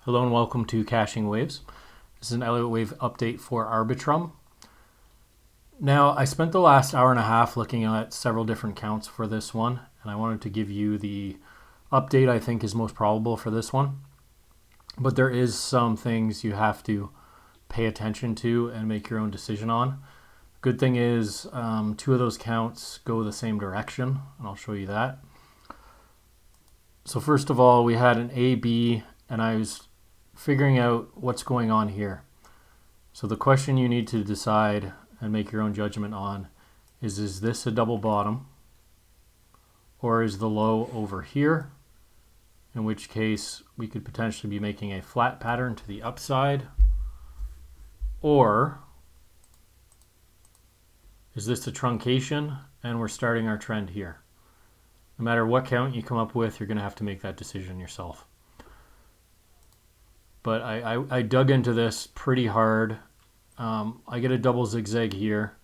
Hello and welcome to Caching Waves. This is an Elliott Wave update for Arbitrum. Now, I spent the last hour and a half looking at several different counts for this one, and I wanted to give you the update I think is most probable for this one. But there is some things you have to pay attention to and make your own decision on. Good thing is two of those counts go the same direction, and I'll show you that. So first of all, we had an A, B, and I was figuring out what's going on here. So the question you need to decide and make your own judgment on is this a double bottom, or is the low over here? In which case we could potentially be making a flat pattern to the upside, or is this a truncation and we're starting our trend here? No matter what count you come up with, you're going to have to make that decision yourself. But I dug into this pretty hard. I get a double zigzag here,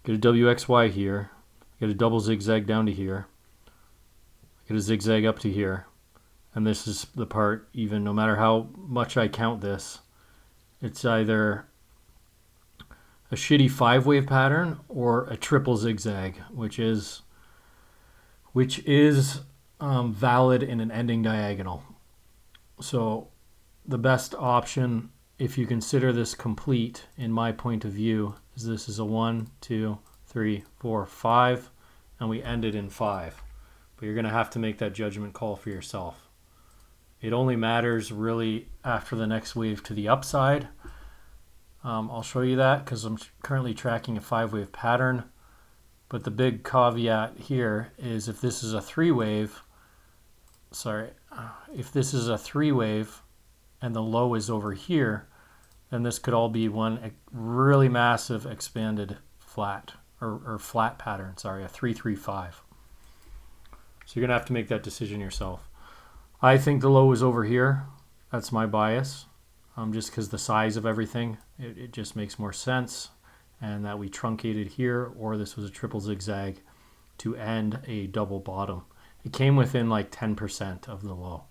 get a WXY here, get a double zigzag down to here, get a zigzag up to here, and this is the part, even no matter how much I count this, it's either a shitty 5-wave pattern or a triple zigzag, which is valid in an ending diagonal. So the best option, if you consider this complete, in my point of view, is this is a 1, 2, 3, 4, 5, and we ended in 5. But you're going to have to make that judgment call for yourself. It only matters really after the next wave to the upside. I'll show you that because I'm currently tracking a 5-wave pattern. But the big caveat here is if this is a 3-wave, if this is a 3-wave, and the low is over here, then this could all be one really massive expanded flat or flat pattern, a 3-3-5. So you're going to have to make that decision yourself. I think the low is over here. That's my bias, just because the size of everything, it just makes more sense, and that we truncated here, or this was a triple zigzag to end a double bottom. It came within like 10% of the low.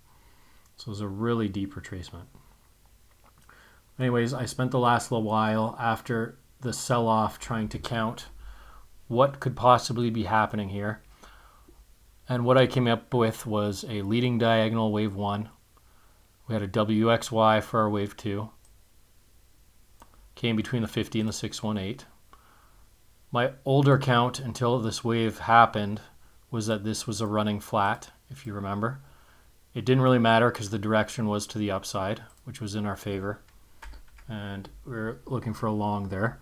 So it was a really deep retracement. Anyways, I spent the last little while after the sell-off trying to count what could possibly be happening here. And what I came up with was a leading diagonal wave 1. We had a WXY for our wave 2. Came between the 50 and the 618. My older count until this wave happened was that this was a running flat, if you remember. It didn't really matter because the direction was to the upside, which was in our favor. And we're looking for a long there.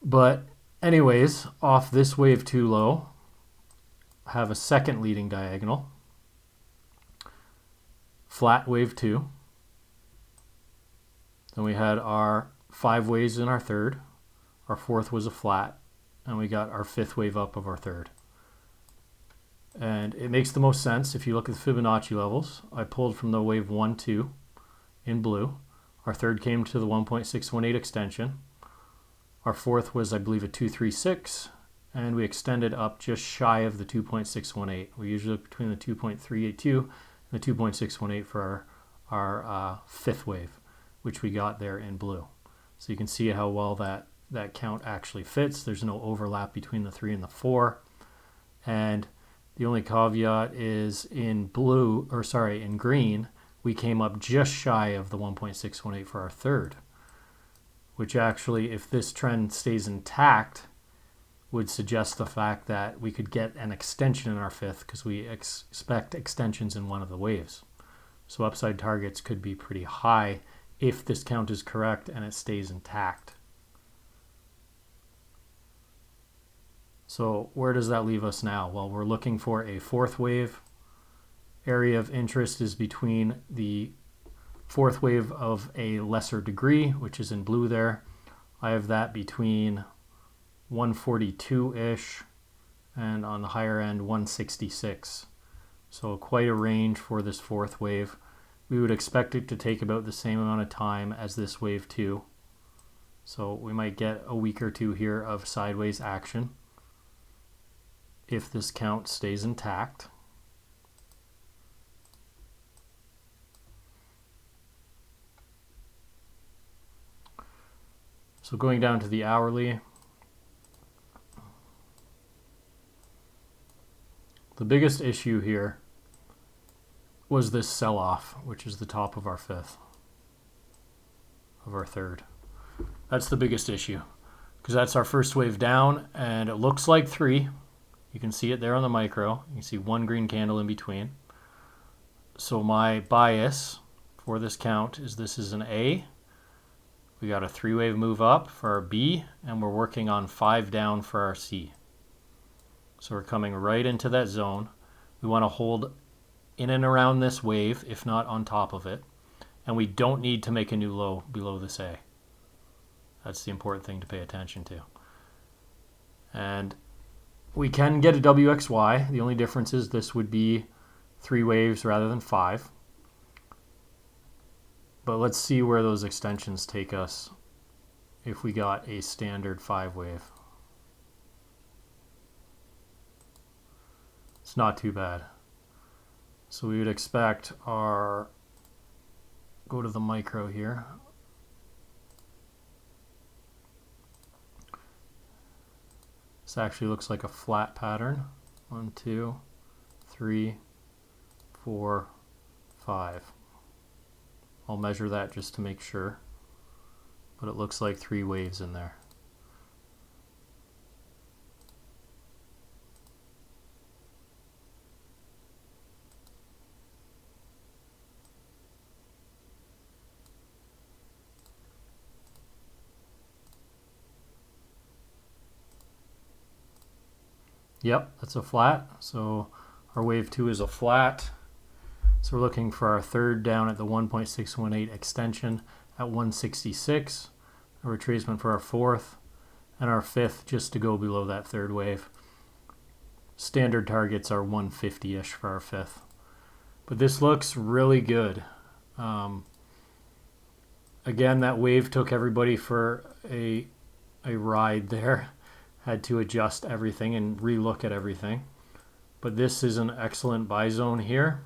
But anyways, off this wave 2 low, have a second leading diagonal. Flat wave 2. Then we had our 5 waves in our third. Our fourth was a flat. And we got our 5th wave up of our third. And it makes the most sense if you look at the Fibonacci levels. I pulled from the wave 1, 2 in blue. Our third came to the 1.618 extension. Our fourth was, I believe, a 236, and we extended up just shy of the 2.618. We usually look between the 2.382 and the 2.618 for our 5th wave, which we got there in blue. So you can see how well that count actually fits. There's no overlap between the 3 and the 4. And the only caveat is in green, we came up just shy of the 1.618 for our third, which actually, if this trend stays intact, would suggest the fact that we could get an extension in our 5th because we expect extensions in one of the waves. So upside targets could be pretty high if this count is correct and it stays intact. So where does that leave us now? Well, we're looking for a 4th wave. Area of interest is between the 4th wave of a lesser degree, which is in blue there. I have that between 142-ish and on the higher end 166. So quite a range for this 4th wave. We would expect it to take about the same amount of time as this wave 2. So we might get a week or two here of sideways action if this count stays intact. So going down to the hourly, the biggest issue here was this sell-off, which is the top of our fifth, of our third. That's the biggest issue, because that's our first wave down, and it looks like 3. You can see it there on the micro. You can see 1 green candle in between. So my bias for this count is this is an A. We got a 3-wave move up for our B, and we're working on 5 down for our C. So we're coming right into that zone. We want to hold in and around this wave, if not on top of it. And we don't need to make a new low below this A. That's the important thing to pay attention to. And we can get a WXY. The only difference is this would be 3 waves rather than 5. But let's see where those extensions take us if we got a standard 5-wave. It's not too bad. So we would expect our, go to the micro here. This actually looks like a flat pattern. 1, 2, 3, 4, 5. I'll measure that just to make sure. But it looks like 3 waves in there. Yep, that's a flat. So our wave 2 is a flat. So we're looking for our third down at the 1.618 extension at 166. A retracement for our fourth, and our fifth just to go below that third wave. Standard targets are 150-ish for our fifth. But this looks really good. Again, that wave took everybody for a ride there. Had to adjust everything and relook at everything. But this is an excellent buy zone here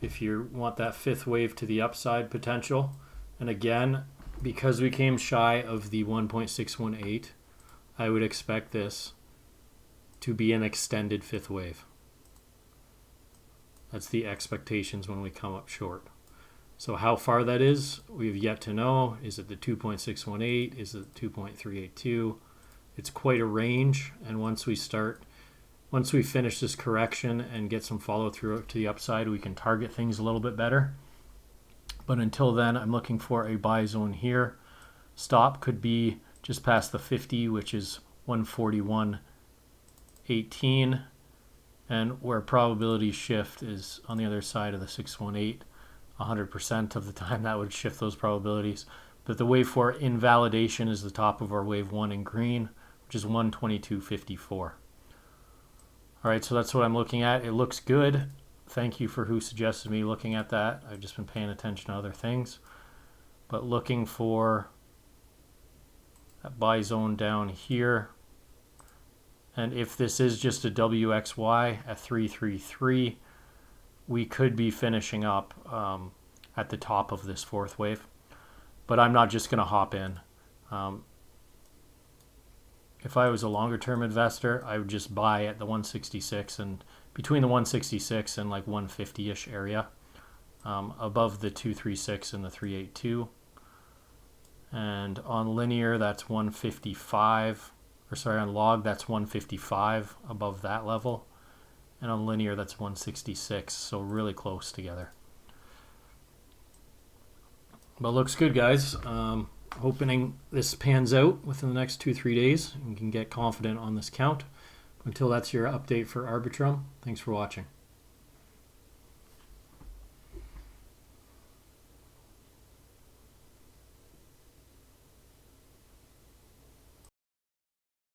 if you want that 5th wave to the upside potential. And again, because we came shy of the 1.618, I would expect this to be an extended 5th wave. That's the expectations when we come up short. So how far that is, we've yet to know. Is it the 2.618? Is it 2.382? It's quite a range, and once we finish this correction and get some follow through to the upside, we can target things a little bit better. But until then, I'm looking for a buy zone here. Stop could be just past the 50, which is 141.18, and where probability shift is on the other side of the 618. 100% of the time that would shift those probabilities. But the wave 4 invalidation is the top of our wave 1 in green, which is 122.54. All right, so that's what I'm looking at. It looks good. Thank you for who suggested me looking at that. I've just been paying attention to other things. But looking for that buy zone down here. And if this is just a WXY at 333, we could be finishing up at the top of this 4th wave. But I'm not just going to hop in. If I was a longer term investor, I would just buy at the 166 and between the 166 and like 150-ish area, above the 236 and the 382. And on linear, that's 155, or sorry, on log, that's 155 above that level. And on linear, that's 166, so really close together. But looks good, guys. Hoping this pans out within the next 2-3 days and can get confident on this count. Until that's your update for Arbitrum, thanks for watching.